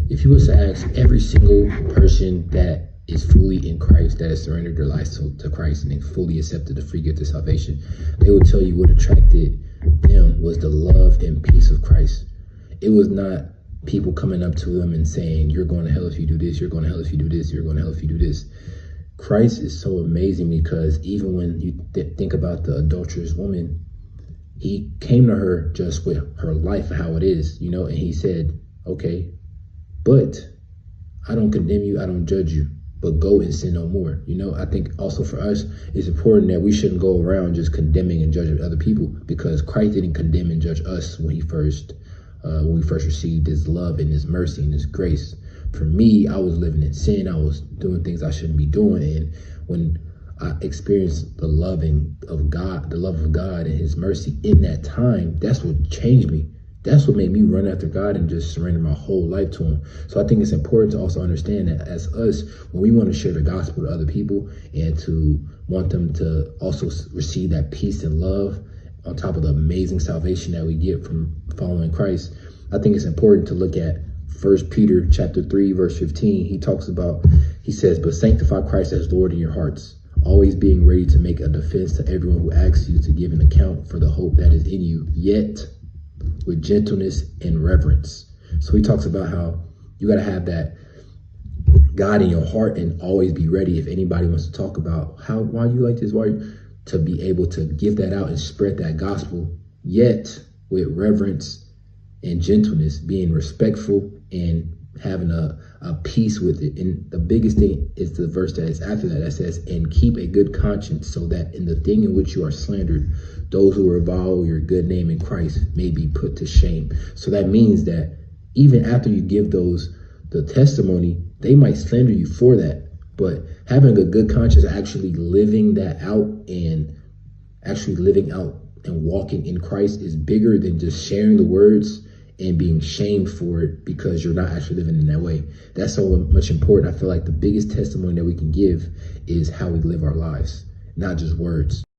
if you was to ask every single person that is fully in Christ, that has surrendered their lives to Christ and they fully accepted the free gift of salvation, they will tell you what attracted them was the love and peace of Christ. It was not people coming up to them and saying, you're going to hell if you do this, you're going to hell if you do this, you're going to hell if you do this. Christ is so amazing because even when you think about the adulterous woman, he came to her just with her life, how it is, you know, and he said, okay, but I don't condemn you, I don't judge you, but go and sin no more. You know, I think also for us, it's important that we shouldn't go around just condemning and judging other people, because Christ didn't condemn and judge us when we first received his love and his mercy and his grace. For me, I was living in sin. I was doing things I shouldn't be doing. And when I experienced the love of God and his mercy in that time, that's what changed me. That's what made me run after God and just surrender my whole life to him. So I think it's important to also understand that as us, when we want to share the gospel to other people and to want them to also receive that peace and love on top of the amazing salvation that we get from following Christ, I think it's important to look at 1 Peter chapter 3, verse 15. He says, but sanctify Christ as Lord in your hearts, always being ready to make a defense to everyone who asks you to give an account for the hope that is in you, yet with gentleness and reverence. So he talks about how you got to have that God in your heart and always be ready if anybody wants to talk about why you like this, to be able to give that out and spread that gospel, yet with reverence and gentleness, being respectful and having a peace with it. And the biggest thing is the verse that is after that says, and keep a good conscience, so that in the thing in which you are slandered, those who revile your good name in Christ may be put to shame. So that means that even after you give the testimony, they might slander you for that. But having a good conscience, actually living that out and walking in Christ is bigger than just sharing the words and being shamed for it because you're not actually living in that way. That's so much important. I feel like the biggest testimony that we can give is how we live our lives, not just words.